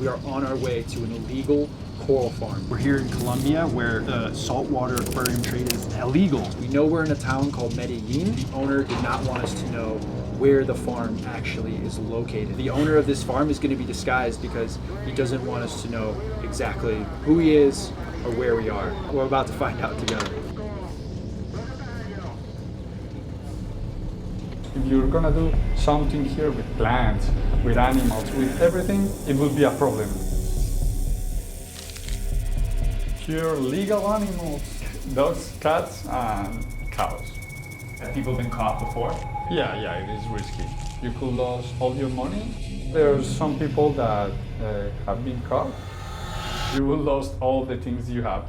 We are on our way to an illegal coral farm. We're here in Colombia where the saltwater aquarium trade is illegal. We know we're in a town called Medellín. The owner did not want us to know where the farm actually is located. The owner of this farm is going to be disguised because he doesn't want us to know exactly who he is or where we are. We're about to find out together. If you're gonna do something here with plants, with animals, with everything, it will be a problem. Here, legal animals, dogs, cats, and cows. Have people been caught before? Yeah, it is risky. You could lose all your money. There's some people that have been caught. You will lose all the things you have.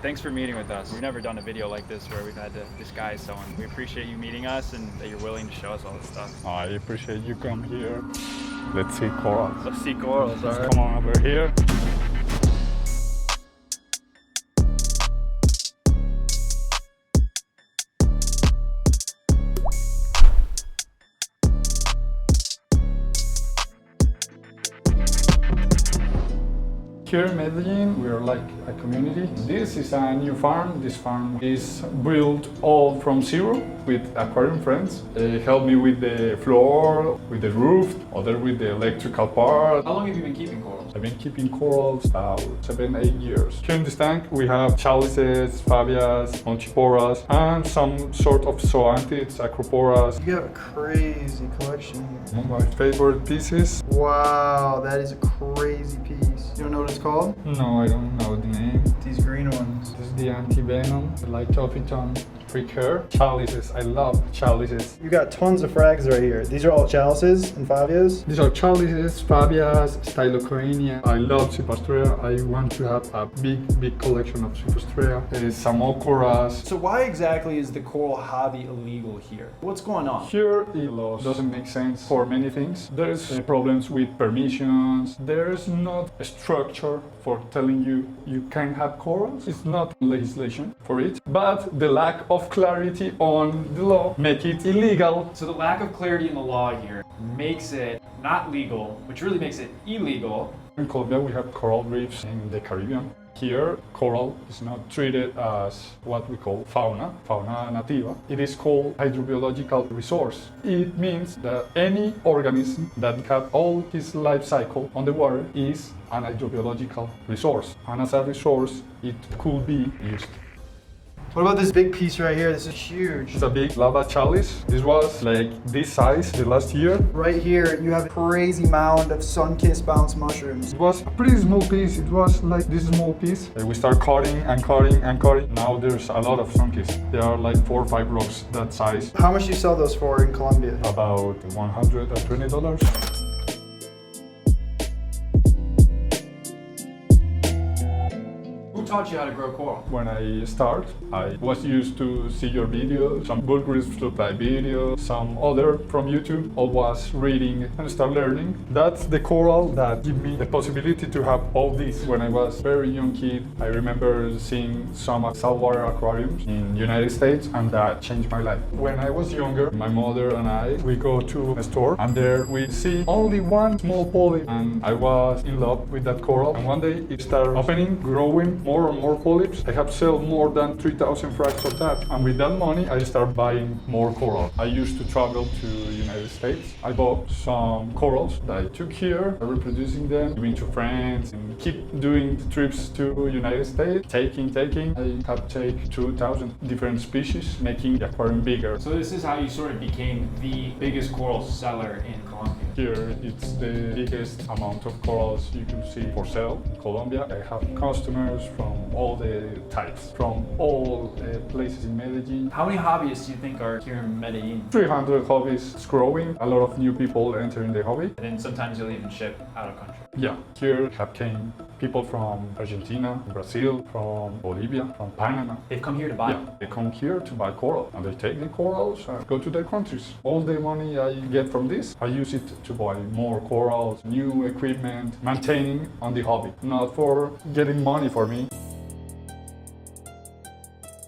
Thanks for meeting with us. We've never done a video like this where we've had to disguise someone. We appreciate you meeting us and that you're willing to show us all this stuff. I appreciate you come here. Let's see corals. Let's see corals, all right? Come on over here. Here in Medellin, we are like a community. This is a new farm. This farm is built all from zero with aquarium friends. They help me with the floor, with the roof, other with the electrical part. How long have you been keeping corals? I've been keeping corals about 7-8 years. Here in this tank, we have chalices, phabias, monchiporas, and some sort of zoanthids, acroporas. You have a crazy collection here. One of my favorite pieces. Wow, that is a crazy piece. You don't know what it's called? No, I don't know the name. These green ones. This is the anti-venom, the light Tophiton Precure. Chalices, I love chalices. You got tons of frags right here. These are all chalices and phabias. These are chalices, phabias, stylocoenia. I love Cyprostrea. I want to have a big collection of Cyprostrea. Samocoras. So why exactly is the coral hobby illegal here? What's going on? Here, it doesn't make sense for many things. There's problems with permissions. There's not a structure for telling you can have corals. It's not legislation for it, but the lack of clarity on the law make it illegal. So the lack of clarity in the law here makes it not legal, which really makes it illegal. In Colombia, we have coral reefs in the Caribbean. Here, coral is not treated as what we call fauna nativa. It is called hydrobiological resource. It means that any organism that has all his life cycle on the water is an hydrobiological resource. And as a resource, it could be used. What about this big piece right here? This is huge. It's a big lava chalice. This was like this size the last year. Right here, you have a crazy mound of sun-kissed bounce mushrooms. It was a pretty small piece. It was like this small piece. We start cutting and cutting and cutting. Now there's a lot of sunkiss. There are like 4 or 5 rocks that size. How much do you sell those for in Colombia? About $120. Who taught you how to grow coral? When I start, I was used to see your videos, some Bulgarian supply videos, some other from YouTube. I was reading and start learning. That's the coral that gave me the possibility to have all this. When I was a very young kid, I remember seeing some saltwater aquariums in United States, and that changed my life. When I was younger, my mother and I, we go to a store, and there we see only one small polyp, and I was in love with that coral. And one day it started opening, growing, more and more polyps. I have sold more than 3,000 frags of that, and with that money I started buying more coral. I used to travel to United States. I bought some corals that I took here, reproducing them, giving to friends, and keep doing the trips to United States, taking. I have taken 2,000 different species, making the aquarium bigger. So this is how you sort of became the biggest coral seller in Colombia. Here, it's the biggest amount of corals you can see for sale in Colombia. I have customers from all the types, from all places in Medellin. How many hobbyists do you think are here in Medellin? 300 hobbies. It's growing. A lot of new people entering the hobby. And then sometimes you'll even ship out of country. Yeah, here have came people from Argentina, Brazil, from Bolivia, from Panama. They've come here to buy. Yeah, they come here to buy coral, and they take the corals and go to their countries. All the money I get from this, I use it to buy more corals, new equipment, maintaining on the hobby, not for getting money for me.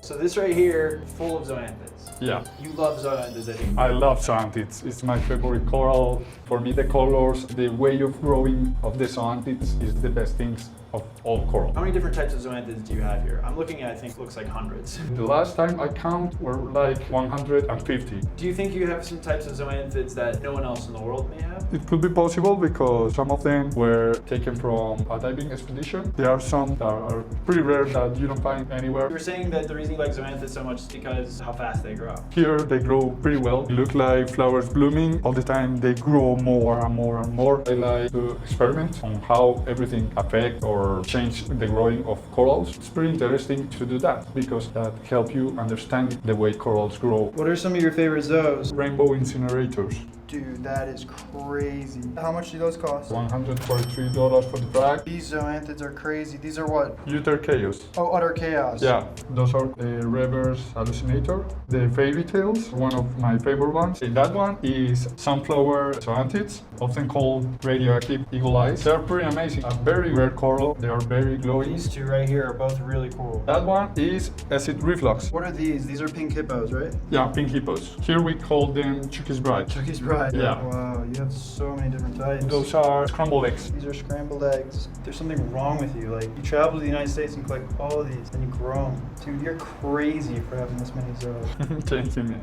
So this right here, full of zoanthids. Yeah. You love zoanthids, I think. I love zoanthids. It's my favorite coral. For me, the colors, the way of growing of the zoanthids is the best things of all coral. How many different types of zoanthids do you have here? I'm looking at, I think, looks like hundreds. The last time I count were like 150. Do you think you have some types of zoanthids that no one else in the world may have? It could be possible because some of them were taken from a diving expedition. There are some that are pretty rare that you don't find anywhere. You were saying that the reason you like zoanthids so much is because how fast they grow. Here they grow pretty well. They look like flowers blooming. All the time they grow more and more and more. I like to experiment on how everything affects or change the growing of corals. It's pretty interesting to do that because that helps you understand the way corals grow. What are some of your favorite zoos? Rainbow incinerators. Dude, that is crazy. How much do those cost? $143 for the bag. These zoanthids are crazy. These are what? Uter chaos. Oh, utter chaos. Yeah, those are the reverse hallucinator. The fairy tales, one of my favorite ones. And that one is sunflower zoanthids, often called radioactive eagle eyes. They're pretty amazing. A very rare coral. They are very glowing. These two right here are both really cool. That one is acid reflux. What are these? These are pink hippos, right? Yeah, pink hippos. Here we call them Chucky's bride. Chucky's bride. Yeah. Wow, you have so many different types. Those are scrambled eggs. These are scrambled eggs. There's something wrong with you. Like, you travel to the United States and collect all of these, and you grow them. Dude, you're crazy for having this many zoos. Thank you, man.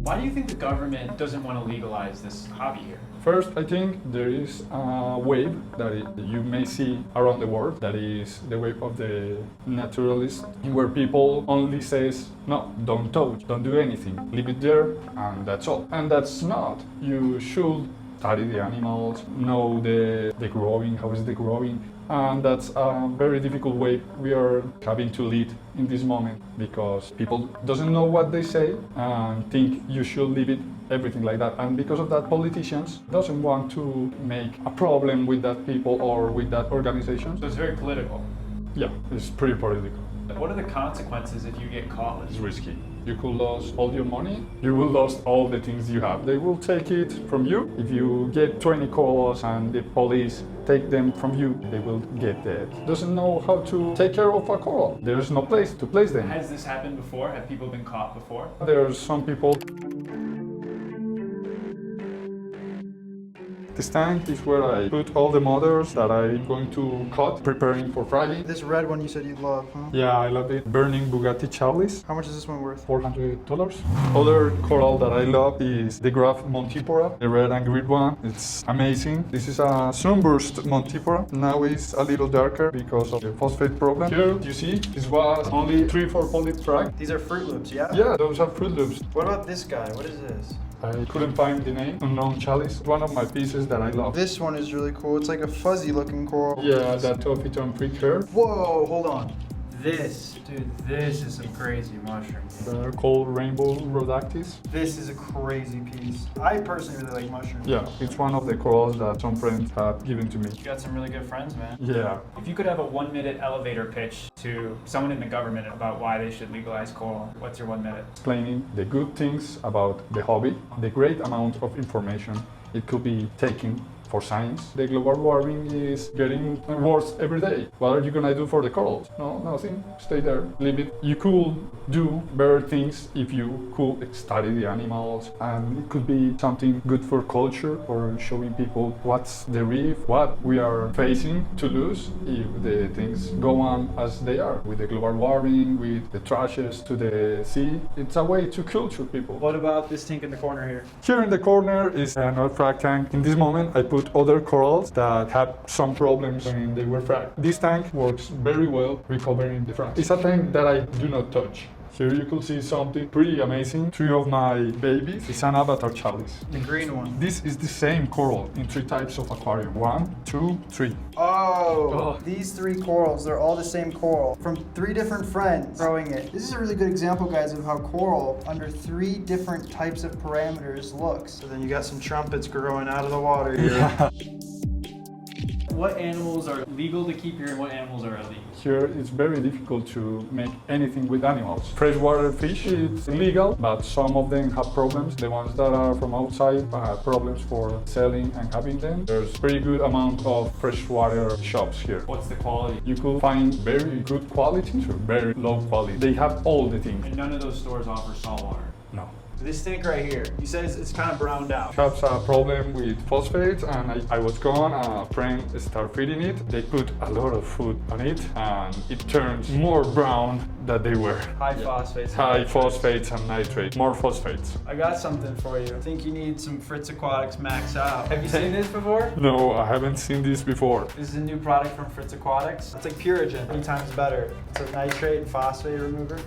Why do you think the government doesn't want to legalize this hobby here? First, I think there is a wave that you may see around the world. That is the wave of the naturalist, where people only says, no, don't touch, don't do anything, leave it there, and that's all. And that's not. You should study the animals, know the growing, how is the growing. And that's a very difficult way we are having to lead in this moment because people doesn't know what they say and think you should leave it, everything like that. And because of that, politicians doesn't want to make a problem with that people or with that organization. So it's very political. Yeah, it's pretty political. What are the consequences if you get caught? It's risky. You could lose all your money. You will lose all the things you have. They will take it from you. If you get 20 calls and the police take them from you, they will get dead. Doesn't know how to take care of a coral. There's no place to place them. Has this happened before? Have people been caught before? There's some people. This tank is where I put all the mothers that I'm going to cut, preparing for frying. This red one you said you love, huh? Yeah, I love it. Burning Bugatti Chalice. How much is this one worth? $400. Other coral that I love is the Graph Montipora, the red and green one. It's amazing. This is a sunburst Montipora. Now it's a little darker because of the phosphate problem. Here, you see, this was only 3-4 polyp frag. These are Fruit Loops, yeah? Yeah, those are Fruit Loops. What about this guy? What is this? I couldn't find the name. Unknown Chalice. One of my pieces that I love. This one is really cool. It's like a fuzzy looking coral. Yeah, that toffee tone freak hair. Whoa, hold on. This, dude, this is some crazy mushroom. They're called rainbow rhodactis. This is a crazy piece. I personally really like mushrooms. Yeah, it's one of the corals that some friends have given to me. You got some really good friends, man. Yeah. If you could have a 1-minute elevator pitch to someone in the government about why they should legalize coral, what's your 1 minute? Explaining the good things about the hobby, the great amount of information it could be taken for science. The global warming is getting worse every day. What are you gonna do for the corals? No, nothing. Stay there, leave it. You could do better things if you could study the animals, and it could be something good for culture or showing people what's the reef, what we are facing to lose if the things go on as they are with the global warming, with the trashes to the sea. It's a way to culture people. What about this tank in the corner here? Here in the corner is an oil frag tank. In this moment, I put other corals that had some problems when they were fragged. This tank works very well recovering the frags. It's a tank that I do not touch. Here you could see something pretty amazing. 3 of my babies. It's an avatar chalice. The green one. This is the same coral in 3 types of aquarium. 1, 2, 3. Oh, these 3 corals, they're all the same coral from 3 different friends growing it. This is a really good example, guys, of how coral under 3 different types of parameters looks. So then you got some trumpets growing out of the water here. Yeah. what animals are legal to keep here and what animals are illegal? Here it's very difficult to make anything with animals. Freshwater fish is illegal, but some of them have problems. The ones that are from outside have problems for selling and having them. There's pretty good amount of freshwater shops here. What's the quality? You could find very good quality to very low quality. They have all the things. And none of those stores offer saltwater. No. This tank right here, you said it's kind of browned out. Has a problem with phosphates, and I was gone. A friend started feeding it. They put a lot of food on it, and it turns more brown than they were. High phosphates. High phosphates and nitrates. More phosphates. I got something for you. I think you need some Fritz Aquatics Max Out. Have you seen this before? No, I haven't seen this before. This is a new product from Fritz Aquatics. It's like Purigen, 3 times better. It's a nitrate and phosphate remover.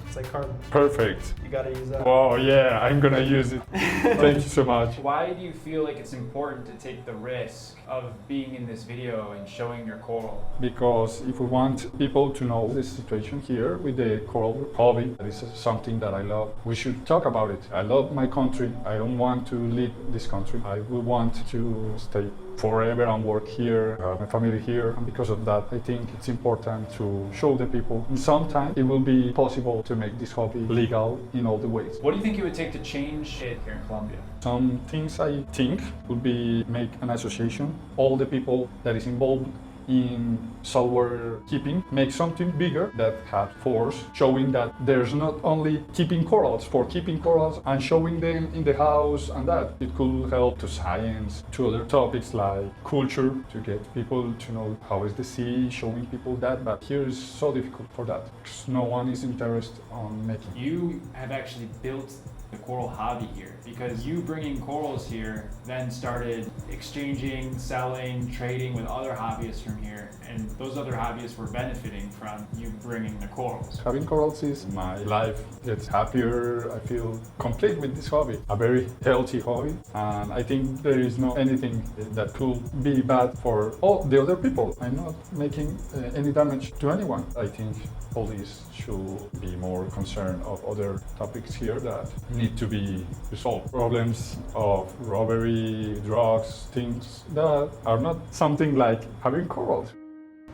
It's like carbon. Perfect. You gotta use that. Wow, yeah, I'm gonna use it. Thank you so much. Why do you feel like it's important to take the risk of being in this video and showing your coral? Because if we want people to know the situation here with the coral hobby, this is something that I love, we should talk about it. I love my country. I don't want to leave this country. I will want to stay forever and work here, my family here, and because of that I think it's important to show the people. In some time it will be possible to make this hobby legal in all the ways. What do you think it would take to change it here in Colombia? Some things I think would be make an association, all the people that is involved in saltwater keeping, make something bigger that has force, showing that there's not only keeping corals for keeping corals and showing them in the house, and that it could help to science, to other topics like culture, to get people to know how is the sea, showing people that. But here is so difficult for that because no one is interested on making. You have actually built the coral hobby here because you bringing corals here then started exchanging, selling, trading with other hobbyists from here, and those other hobbyists were benefiting from you bringing the corals. Having corals is my life. It's happier. I feel complete with this hobby. A very healthy hobby, and I think there is no anything that could be bad for all the other people. I'm not making any damage to anyone. I think police should be more concerned of other topics here that need to be resolved. Problems of robbery, drugs, things that are not something like having corals.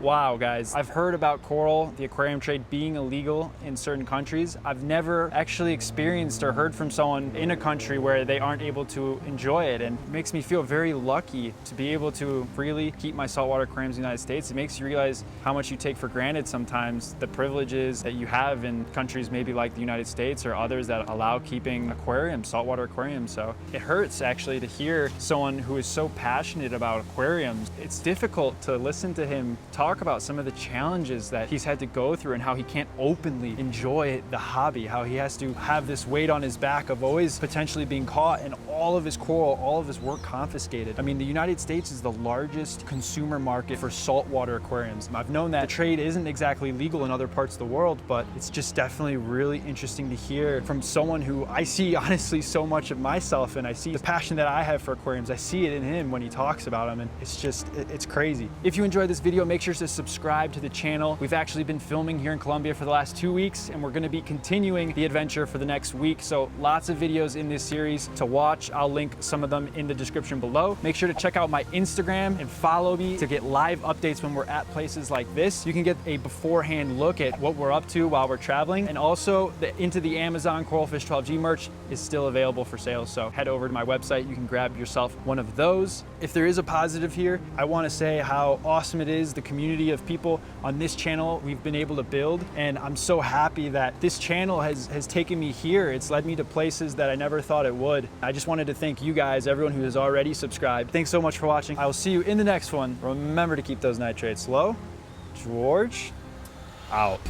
Wow, guys, I've heard about coral, the aquarium trade being illegal in certain countries. I've never actually experienced or heard from someone in a country where they aren't able to enjoy it, and it makes me feel very lucky to be able to freely keep my saltwater aquariums in the United States. It makes you realize how much you take for granted sometimes, the privileges that you have in countries maybe like the United States or others that allow keeping aquariums, saltwater aquariums. So it hurts actually to hear someone who is so passionate about aquariums. It's difficult to listen to him talk about some of the challenges that he's had to go through and how he can't openly enjoy the hobby, how he has to have this weight on his back of always potentially being caught and all of his coral, all of his work confiscated. I mean, the United States is the largest consumer market for saltwater aquariums. I've known that trade isn't exactly legal in other parts of the world, but it's just definitely really interesting to hear from someone who I see honestly so much of myself, and I see the passion that I have for aquariums. I see it in him when he talks about them, and it's crazy. If you enjoyed this video, make sure to subscribe to the channel. We've actually been filming here in Colombia for the last 2 weeks, and we're going to be continuing the adventure for the next week. So lots of videos in this series to watch. I'll link some of them in the description below. Make sure to check out my Instagram and follow me to get live updates when we're at places like this. You can get a beforehand look at what we're up to while we're traveling, and also the Into the Amazon Coralfish 12G merch is still available for sale. So head over to my website. You can grab yourself one of those. If there is a positive here, I want to say how awesome it is, the community of people on this channel we've been able to build, and I'm so happy that this channel has taken me here. It's led me to places that I never thought it would. I just wanted to thank you guys, everyone who has already subscribed. Thanks so much for watching. I will see you in the next one. Remember to keep those nitrates low. George, out.